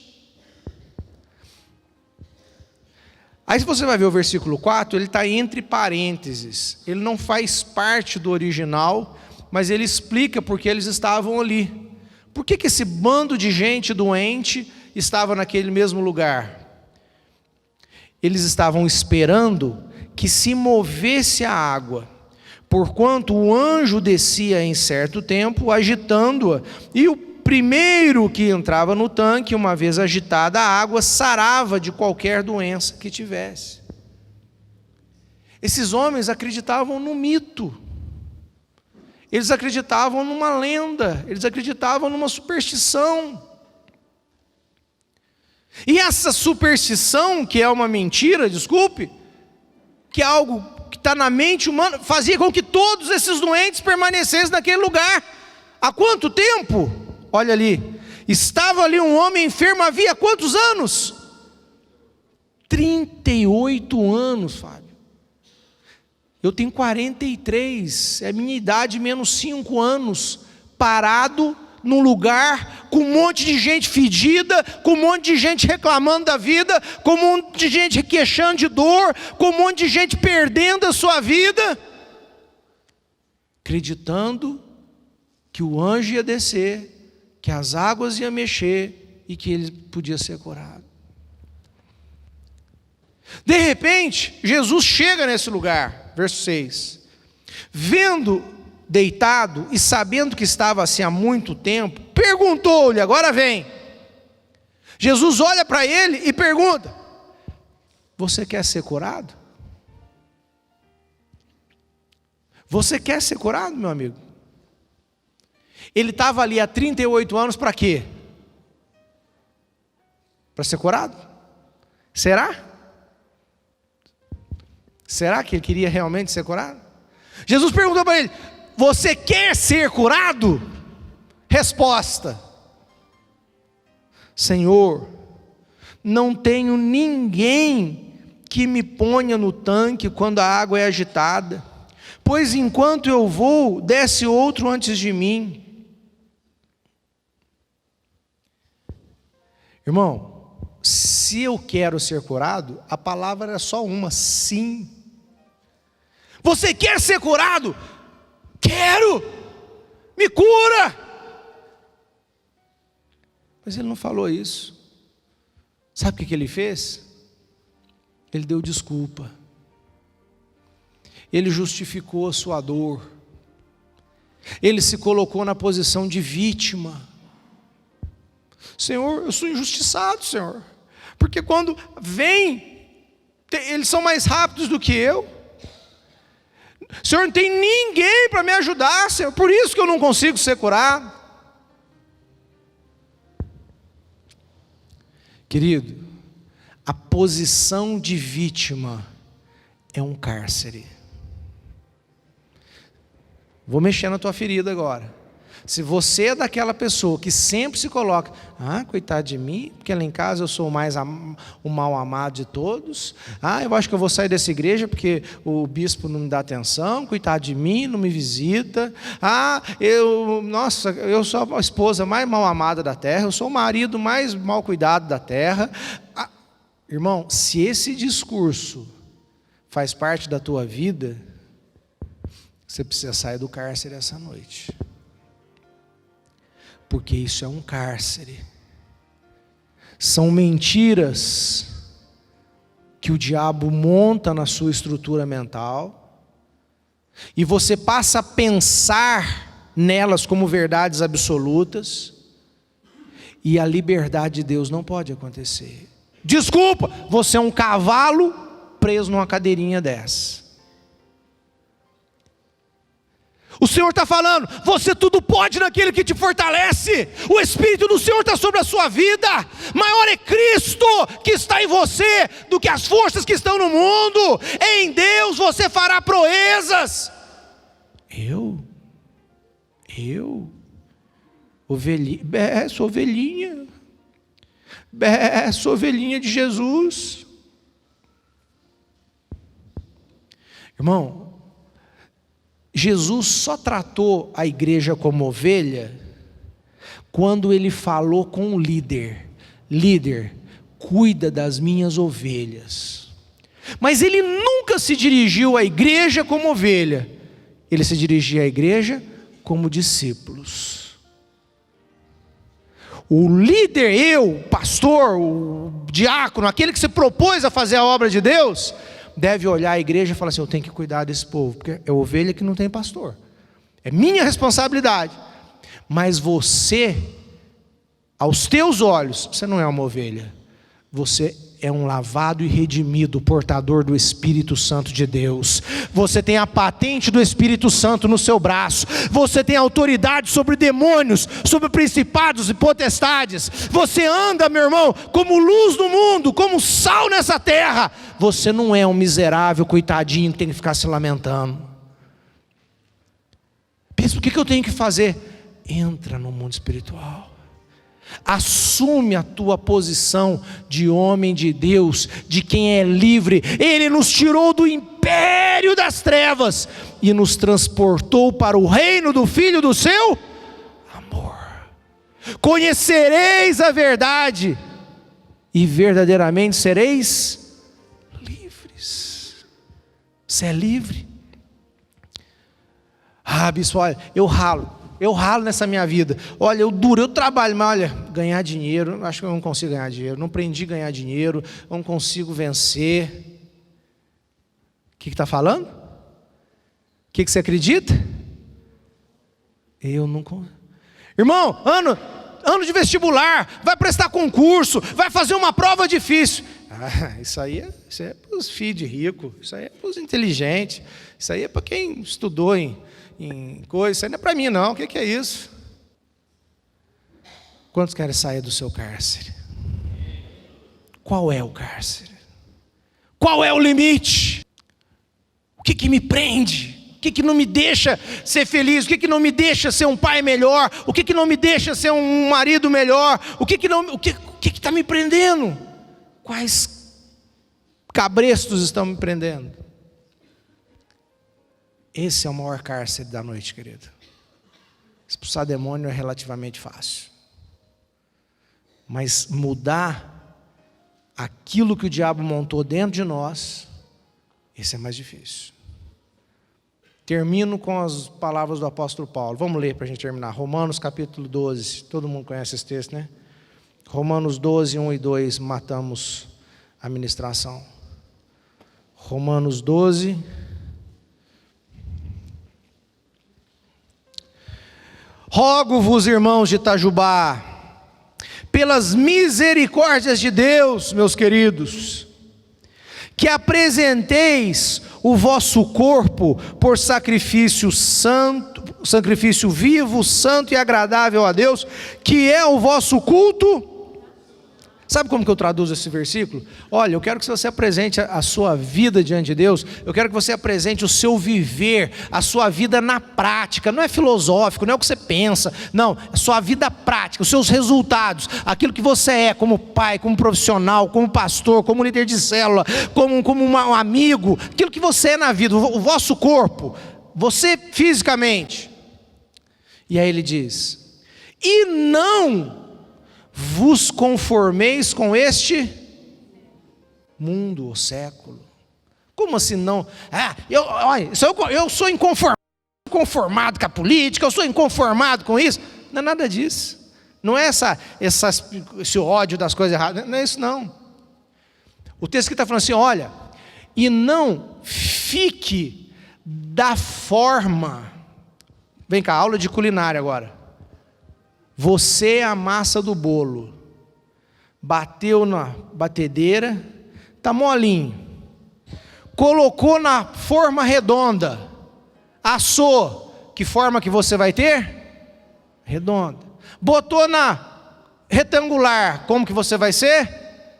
Aí se você vai ver o versículo 4, ele está entre parênteses. Ele não faz parte do original, mas ele explica porque eles estavam ali. Por que esse bando de gente doente estava naquele mesmo lugar? Eles estavam esperando que se movesse a água, porquanto o anjo descia em certo tempo, agitando-a, e o primeiro que entrava no tanque, uma vez agitada a água, sarava de qualquer doença que tivesse. Esses homens acreditavam no mito, eles acreditavam numa lenda, eles acreditavam numa superstição. E essa superstição, que é uma mentira, desculpe, que é algo que está na mente humana, fazia com que todos esses doentes permanecessem naquele lugar. Há quanto tempo? Olha ali, estava ali um homem enfermo havia quantos anos? 38 anos, Fábio. Eu tenho 43, é a minha idade menos 5 anos, parado num lugar com um monte de gente fedida, com um monte de gente reclamando da vida, com um monte de gente queixando de dor, com um monte de gente perdendo a sua vida, acreditando que o anjo ia descer, que as águas iam mexer e que ele podia ser curado. De repente, Jesus chega nesse lugar, verso 6, vendo deitado e sabendo que estava assim há muito tempo, perguntou-lhe, agora vem. Jesus olha para ele e pergunta: você quer ser curado? Você quer ser curado, meu amigo? Ele estava ali há 38 anos para quê? Para ser curado? Será? Será que ele queria realmente ser curado? Jesus perguntou para ele: você quer ser curado? Resposta: Senhor, Não tenho ninguém que me ponha no tanque quando a água é agitada, pois enquanto eu vou, desce outro antes de mim. Irmão, se eu quero ser curado, a palavra é só uma: sim. Você quer ser curado? Quero! Me cura! Mas ele não falou isso. Sabe o que ele fez? Ele deu desculpa. Ele justificou a sua dor. Ele se colocou na posição de vítima. Senhor, eu sou injustiçado, Senhor. Porque quando vem, eles são mais rápidos do que eu. Senhor, não tem ninguém para me ajudar, Senhor. Por isso que eu não consigo ser curado. Querido, a posição de vítima é um cárcere. Vou mexer na tua ferida agora. Se você é daquela pessoa que sempre se coloca: coitado de mim, porque lá em casa eu sou o mal amado de todos. Eu acho que eu vou sair dessa igreja porque o bispo não me dá atenção. Coitado de mim, não me visita. Eu sou a esposa mais mal amada da terra. Eu sou o marido mais mal cuidado da terra. Irmão, se esse discurso faz parte da tua vida, você precisa sair do cárcere essa noite. Porque isso é um cárcere. São mentiras que o diabo monta na sua estrutura mental, e você passa a pensar nelas como verdades absolutas, e a liberdade de Deus não pode acontecer. Desculpa, você é um cavalo preso numa cadeirinha dessa. O Senhor está falando: você tudo pode naquele que te fortalece. O Espírito do Senhor está sobre a sua vida. Maior é Cristo que está em você do que as forças que estão no mundo. Em Deus você fará proezas. Ovelhinha, sou ovelhinha. Sou ovelhinha de Jesus. Irmão, Jesus só tratou a igreja como ovelha quando ele falou com o líder: líder, cuida das minhas ovelhas. Mas ele nunca se dirigiu à igreja como ovelha, ele se dirigia à igreja como discípulos. O líder, o pastor, o diácono, aquele que se propôs a fazer a obra de Deus, deve olhar a igreja e falar assim: eu tenho que cuidar desse povo, porque é ovelha que não tem pastor. É minha responsabilidade. Mas você, aos teus olhos, você não é uma ovelha. Você é um lavado e redimido, portador do Espírito Santo de Deus. Você tem a patente do Espírito Santo no seu braço. Você tem autoridade sobre demônios, sobre principados e potestades. Você anda, meu irmão, como luz no mundo, como sal nessa terra. Você não é um miserável coitadinho que tem que ficar se lamentando. Pensa, o que eu tenho que fazer? Entra no mundo espiritual. Assume a tua posição de homem de Deus, de quem é livre. Ele nos tirou do império das trevas e nos transportou para o reino do Filho do seu amor. Conhecereis a verdade e verdadeiramente sereis livres. Você é livre? Bispo, olha, eu ralo nessa minha vida. Olha, eu trabalho, mas olha, ganhar dinheiro, acho que eu não consigo ganhar dinheiro. Não aprendi a ganhar dinheiro, não consigo vencer. O que está falando? O que você acredita? Eu não consigo. Irmão, ano de vestibular, vai prestar concurso, vai fazer uma prova difícil. Isso aí é para os filhos de rico, isso aí é para os inteligentes, isso aí é para quem estudou em coisa. Isso aí não é para mim não. O que é isso? Quantos querem sair do seu cárcere? Qual é o cárcere? Qual é o limite? O que me prende? O que não me deixa ser feliz? O que não me deixa ser um pai melhor? O que não me deixa ser um marido melhor? O que está me prendendo? Quais cabrestos estão me prendendo? Esse é o maior cárcere da noite, querido. Expulsar demônio é relativamente fácil. Mas mudar aquilo que o diabo montou dentro de nós, esse é mais difícil. Termino com as palavras do apóstolo Paulo. Vamos ler para a gente terminar. Romanos capítulo 12. Todo mundo conhece esse texto, né? Romanos 12, 1 e 2. Matamos a ministração. Romanos 12. Rogo-vos, irmãos de Itajubá, pelas misericórdias de Deus, meus queridos, que apresenteis o vosso corpo por sacrifício santo, sacrifício vivo, santo e agradável a Deus, que é o vosso culto. Sabe como que eu traduzo esse versículo? Olha, eu quero que você apresente a sua vida diante de Deus, eu quero que você apresente o seu viver, a sua vida na prática, não é filosófico, não é o que você pensa, não, é a sua vida prática, os seus resultados, aquilo que você é como pai, como profissional, como pastor, como líder de célula, como um amigo, aquilo que você é na vida, o vosso corpo, você fisicamente. E aí ele diz, e não vos conformeis com este mundo ou século. Como assim não? Eu sou inconformado com a política, eu sou inconformado com isso. Não é nada disso. Não é esse ódio das coisas erradas, não é isso não. O texto que está falando assim, olha, e não fique da forma, vem cá, aula de culinária agora. Você é a massa do bolo, bateu na batedeira, está molinho, colocou na forma redonda, assou, que forma que você vai ter? Redonda. Botou na retangular, como que você vai ser?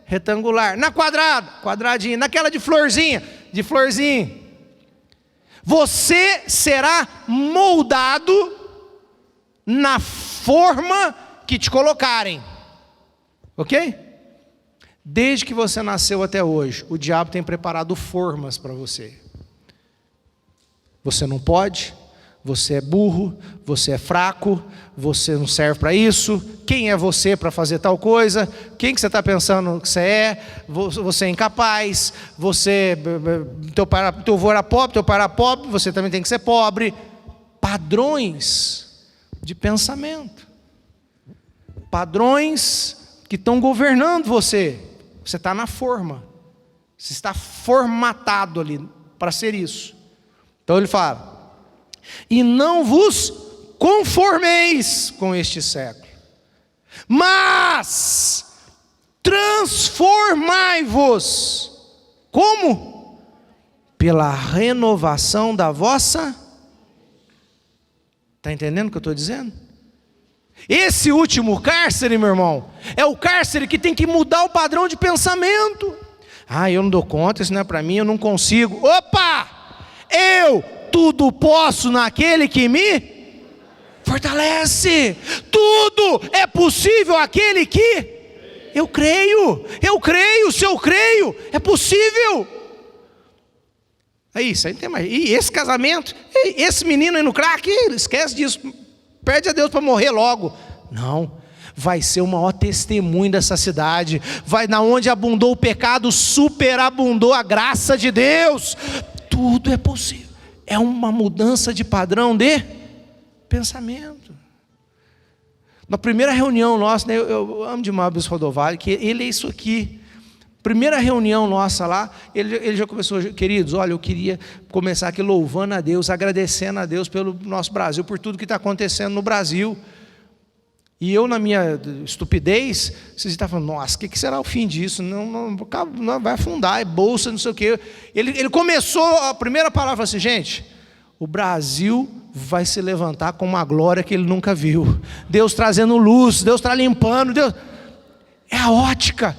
Retangular. Na quadrada, quadradinho. Naquela de florzinha, de florzinho. Você será moldado na forma que te colocarem, ok? Desde que você nasceu até hoje, o diabo tem preparado formas para você. Você não pode, você é burro, você é fraco, você não serve para isso. Quem é você para fazer tal coisa? Quem que você está pensando que você é? Você é incapaz, teu avô era pobre, teu pai era pobre, você também tem que ser pobre. Padrões de pensamento, padrões que estão governando você. Você está na forma, você está formatado ali para ser isso. Então ele fala, e não vos conformeis com este século, mas transformai-vos, como? Pela renovação da vossa. Está entendendo o que eu estou dizendo? Esse último cárcere, meu irmão, é o cárcere que tem que mudar o padrão de pensamento. Eu não dou conta, isso não é para mim, eu não consigo. Opa! Eu tudo posso naquele que me fortalece. Tudo é possível aquele que eu creio. Se eu creio, é possível. Isso aí não tem mais. E esse casamento, esse menino aí no crack, esquece disso, pede a Deus para morrer logo. Não, vai ser o maior testemunho dessa cidade. Vai, na onde abundou o pecado, superabundou a graça de Deus. Tudo é possível. É uma mudança de padrão de pensamento. Na primeira reunião nossa, né, eu amo demais o Bispo Rodovalho, que ele é isso aqui. Primeira reunião nossa lá, ele já começou, queridos, olha, eu queria começar aqui louvando a Deus, agradecendo a Deus pelo nosso Brasil, por tudo que está acontecendo no Brasil. E eu, na minha estupidez, vocês estavam falando, nossa, o que será o fim disso? Não vai afundar, é bolsa, não sei o quê. Ele começou, a primeira palavra assim, gente, o Brasil vai se levantar com uma glória que ele nunca viu. Deus trazendo luz, Deus está limpando, Deus. É a ótica.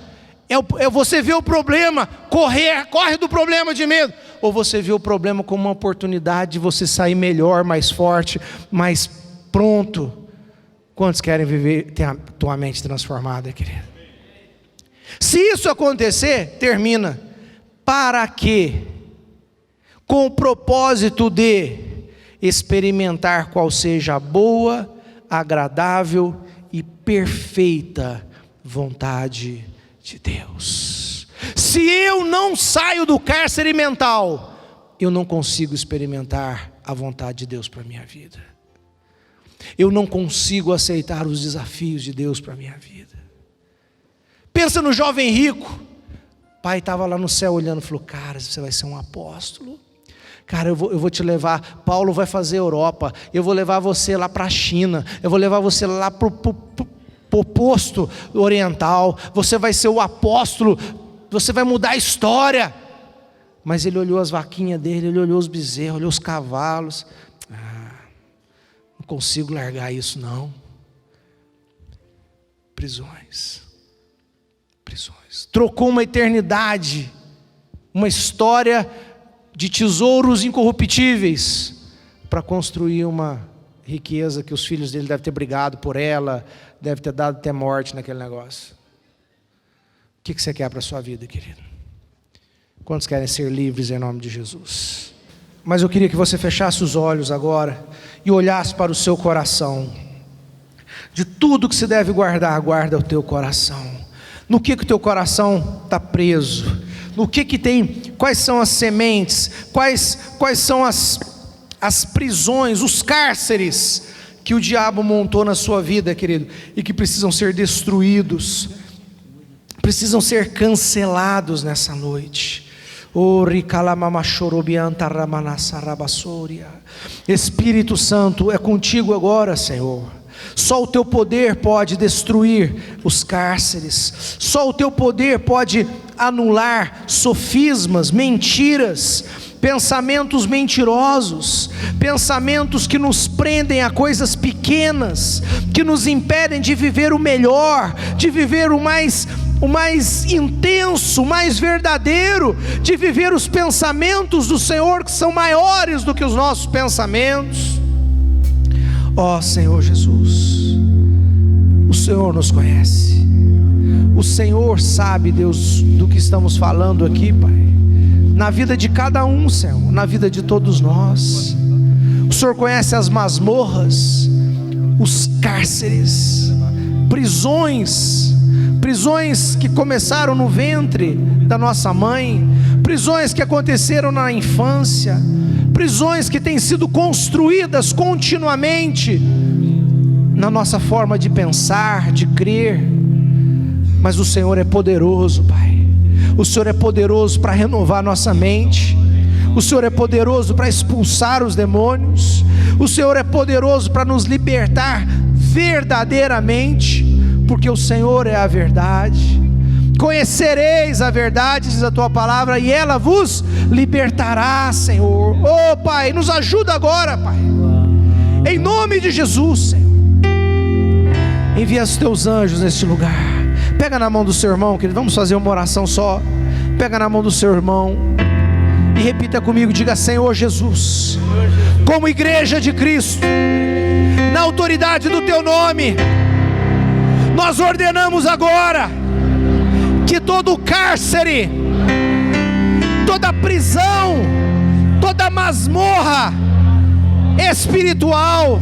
É você vê o problema, corre do problema de medo, ou você vê o problema como uma oportunidade de você sair melhor, mais forte, mais pronto. Quantos querem viver, ter a tua mente transformada, querido? Se isso acontecer, termina. Para quê? Com o propósito de experimentar qual seja a boa, agradável e perfeita vontade de Deus. Se eu não saio do cárcere mental, eu não consigo experimentar a vontade de Deus para a minha vida. Eu não consigo aceitar os desafios de Deus para a minha vida. Pensa no jovem rico. O pai estava lá no céu olhando e falou: cara, você vai ser um apóstolo. Cara, eu vou te levar. Paulo vai fazer Europa. Eu vou levar você lá para a China. Eu vou levar você lá para o posto oriental. Você vai ser o apóstolo. Você vai mudar a história. Mas ele olhou as vaquinhas dele, ele olhou os bezerros, olhou os cavalos. Não consigo largar isso não. Prisões. Trocou uma eternidade, uma história de tesouros incorruptíveis, para construir uma riqueza que os filhos dele devem ter brigado por ela, deve ter dado até morte naquele negócio. O que você quer para a sua vida, querido? Quantos querem ser livres em nome de Jesus? Mas eu queria que você fechasse os olhos agora e olhasse para o seu coração. De tudo que se deve guardar, guarda o teu coração. No que o teu coração está preso? No que tem? Quais são as sementes? Quais são as prisões, os cárceres que o diabo montou na sua vida, querido, e que precisam ser destruídos, precisam ser cancelados nessa noite. Espírito Santo, é contigo agora, Senhor. Só o teu poder pode destruir os cárceres. Só o teu poder pode anular sofismas, mentiras, pensamentos mentirosos, pensamentos que nos prendem a coisas pequenas, que nos impedem de viver o melhor, de viver o mais intenso, o mais verdadeiro, de viver os pensamentos do Senhor que são maiores do que os nossos pensamentos. Ó Senhor Jesus, o Senhor nos conhece, o Senhor sabe, Deus, do que estamos falando aqui, Pai, na vida de cada um, Senhor, na vida de todos nós. O Senhor conhece as masmorras, os cárceres, prisões que começaram no ventre da nossa mãe, prisões que aconteceram na infância, prisões que têm sido construídas continuamente na nossa forma de pensar, de crer. Mas o Senhor é poderoso, Pai. O Senhor é poderoso para renovar nossa mente. O Senhor é poderoso para expulsar os demônios. O Senhor é poderoso para nos libertar verdadeiramente, porque o Senhor é a verdade. Conhecereis a verdade, diz a tua palavra, e ela vos libertará, Senhor. Oh Pai, nos ajuda agora, Pai, em nome de Jesus, Senhor. Envia os teus anjos neste lugar. Pega na mão do seu irmão, querido, vamos fazer uma oração só. Pega na mão do seu irmão e repita comigo, diga: Senhor Jesus, como igreja de Cristo, na autoridade do teu nome, nós ordenamos agora que todo cárcere, toda prisão, toda masmorra espiritual,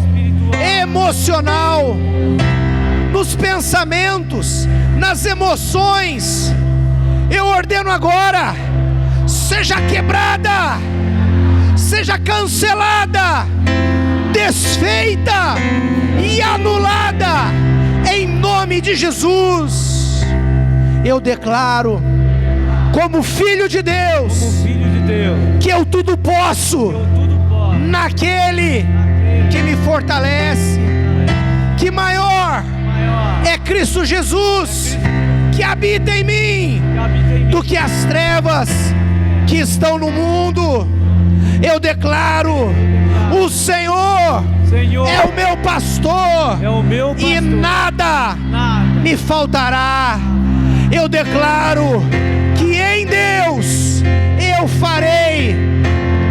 emocional, nos pensamentos, nas emoções, eu ordeno agora, seja quebrada, seja cancelada, desfeita e anulada, em nome de Jesus. Eu declaro, como filho de Deus, que eu tudo posso naquele que me fortalece, que maior é Cristo Jesus que habita em mim do que as trevas que estão no mundo. Eu declaro, o Senhor é o meu pastor, e nada me faltará. Eu declaro que em Deus eu farei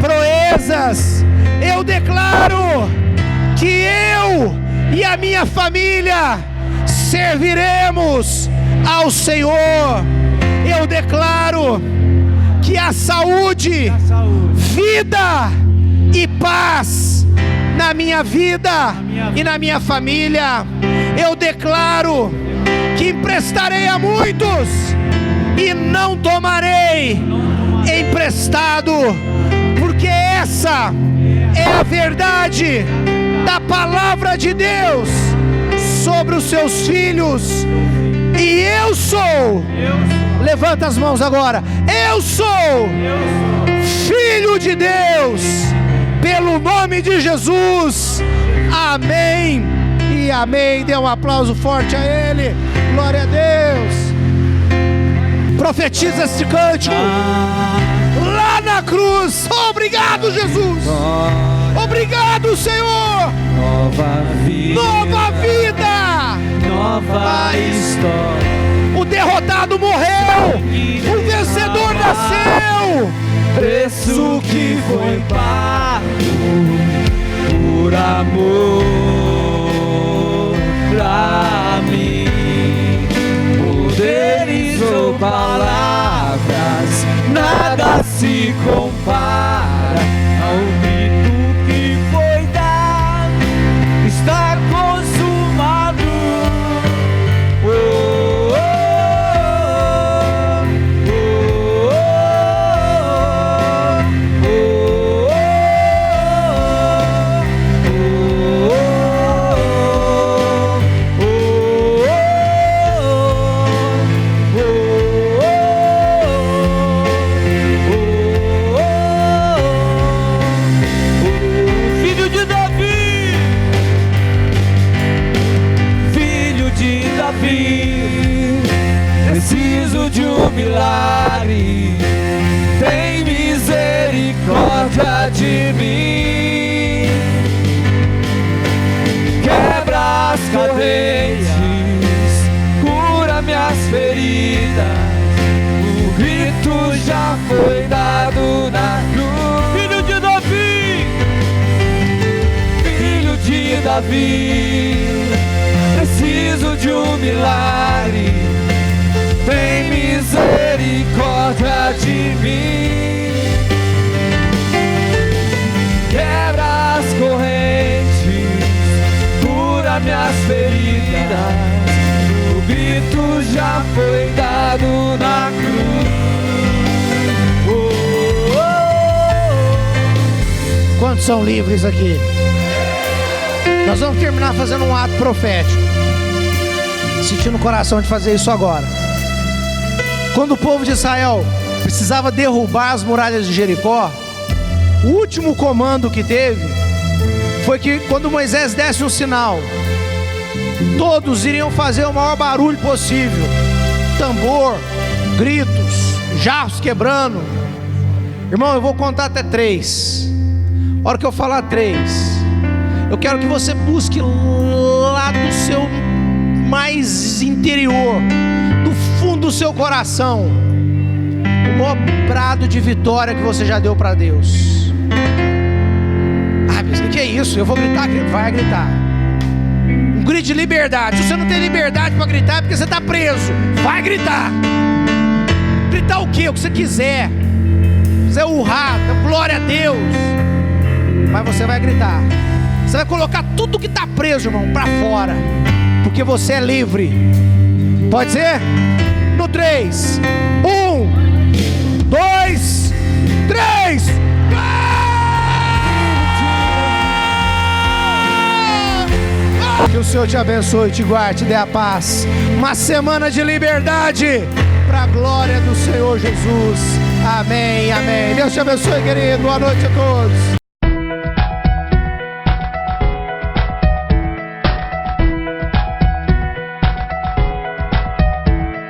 proezas. Eu declaro que eu e a minha família serviremos ao Senhor. Eu declaro que a saúde, vida e paz na minha vida e na minha família. Eu declaro que emprestarei a muitos e não tomarei emprestado, porque essa é a verdade da palavra de Deus sobre os seus filhos. E eu sou, levanta as mãos agora, eu sou filho de Deus, pelo nome de Jesus. Amém e amém. Dê um aplauso forte a Ele. Glória a Deus. Profetiza este cântico lá na cruz. Obrigado, Jesus. Obrigado, Senhor. Nova vida, Nova vida, nova história. O derrotado morreu, o vencedor nasceu. Preço que foi pago por amor pra mim. Poderes ou palavras, nada se compara ao grito que foi dado. Está consumado. Oh, oh, oh, oh, Filho de Davi, filho de Davi, preciso de um milagre. Tem misericórdia de mim. Quebra as correntes, cura minhas feridas. O grito já foi dado na cruz. Filho de Davi, filho de Davi, preciso de um milagre. Tem misericórdia de mim. Quebra as correntes, cura minhas feridas. O grito já foi dado na cruz. Oh, oh, oh. Quantos são livres aqui? Nós vamos terminar fazendo um ato profético, sentindo o coração de fazer isso agora. Quando o povo de Israel precisava derrubar as muralhas de Jericó, o último comando que teve foi que quando Moisés desse um sinal, todos iriam fazer o maior barulho possível. Tambor, gritos, jarros quebrando. Irmão, eu vou contar até 3. A hora que eu falar 3, eu quero que você busque lá do seu mais interior, do fundo do seu coração, o maior brado de vitória que você já deu para Deus. Ah, mas o que é isso? Eu vou gritar? Vai gritar. Um grito de liberdade. Se você não tem liberdade para gritar, é porque você está preso. Vai gritar. Gritar o quê? O que você quiser. Você urrar, glória a Deus. Mas você vai gritar. Você vai colocar tudo que está preso, irmão, para fora, porque você é livre. Pode ser? No 3, 1, 2, 3. Que o Senhor te abençoe, te guarde, te dê a paz. Uma semana de liberdade, para a glória do Senhor Jesus. Amém, amém. Deus te abençoe, querido. Boa noite a todos.